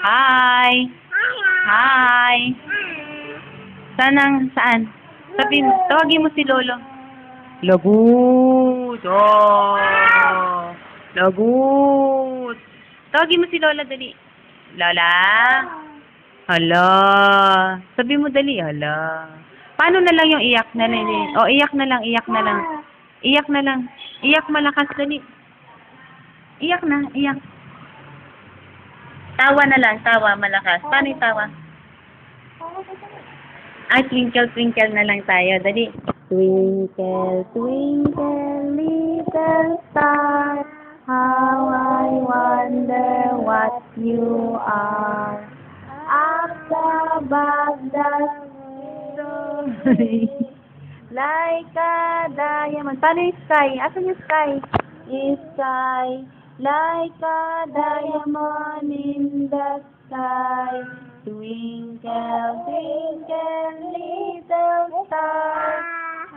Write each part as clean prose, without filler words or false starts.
Hi. Hi. Saan? Sabihin, tawagin mo si Lolo. Lagut. Oh. Lagut. Tawagin mo si Lola, dali. Lola. Hala. Sabi mo dali, hala. Paano na lang yung iyak na lang? O, iyak na lang, iyak na lang. Iyak na lang. Iyak malakas, dali. Iyak na, iyak. Tawa na lang, tawa malakas. Paano yung tawa? Ay, twinkle, twinkle na lang tayo. Dali. Twinkle, twinkle, little star, how I wonder what you are. Up above the story, like a diamond. Paano yung sky? Asan yung sky? Sky, like a diamond in the sky. Twinkle, twinkle, little star,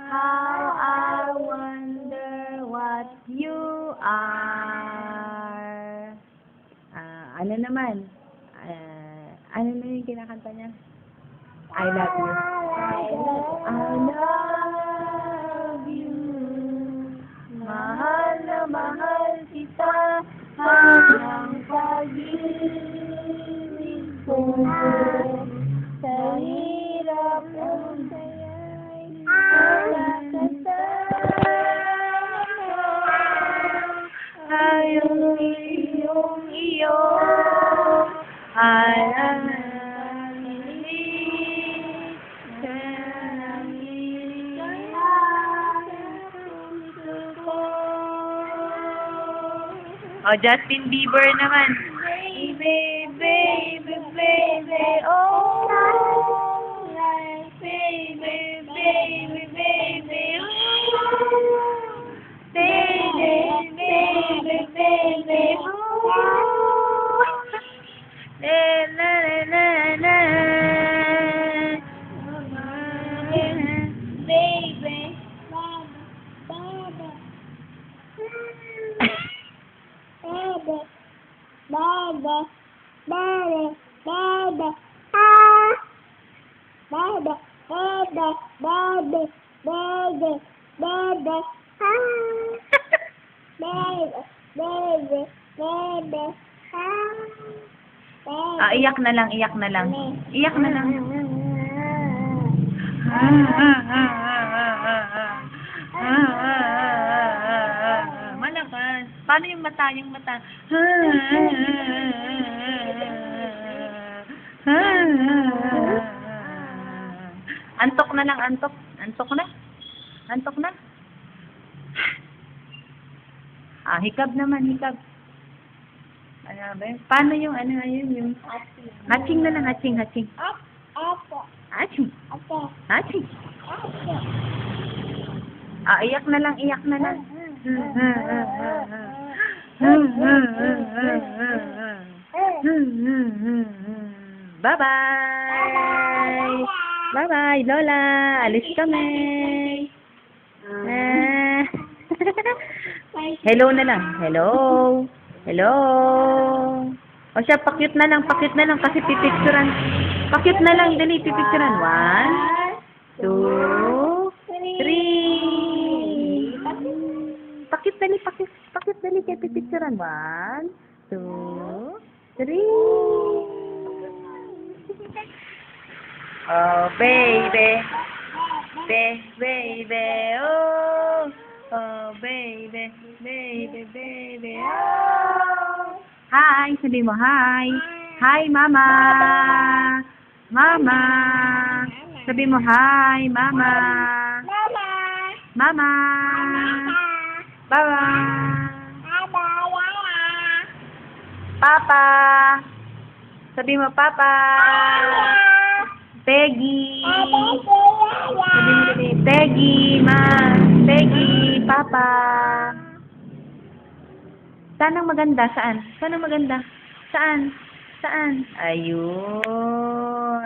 how I wonder what you are. Ano naman? Ano na yung kinakanta niya? I love you. I love you. Mahal na mahal kita hanggang pag-ibig ko. Sa hirap ng saya'y nakasama. Ayong iyong iyo ay ang oh, Justin Bieber naman. Baby, baby, baby, oh. Baby, baby, baby, oh. Baby, baby, baby, oh. La, la, la, la. Baby. Baba, Baba, Baba, Baba, Baba, Baba, Baba, Baba, Baba, Baba, Baba, Iyak na lang, iyak na lang. Iyak na lang. Malakas. Paano yung mata? Yung mata. Antok na lang, antok. Antok na. Antok na. Hikab naman, hikab. Ano ba yun? Paano yung ano yun? Yung hatching na lang, hatching, hatching. Apo, Hatching. apo, Hatching. apo. Iyak na lang, iyak na lang. Bye-bye. Bye-bye, Lola. Alis kami. Hello na lang. Hello. Hello. O siya, pakyut na lang kasi pipicturan. Pakyut na lang, dali, pipicturan. 1, 2, 3. Pakyut dali, kaya pipicturan. 1, 2, 3. Oh, baby. Baby, oh. Oh, baby, baby, oh. Hi, sabi mo, hi. Hi, mama. Mama. Sabi mo, hi, mama. Mama, Mama. Bye-bye. Baba, Papa. Sabi mo, Papa. Peggy. Sabi mo dali, Peggy, ma. Peggy, Papa. Saan ang maganda? Saan? Saan ang maganda? Saan? Saan? Ayun.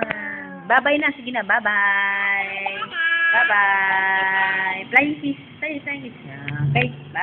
Bye-bye na. Sige na. Bye-bye. Bye-bye. Flying fish. Flying fish. Okay.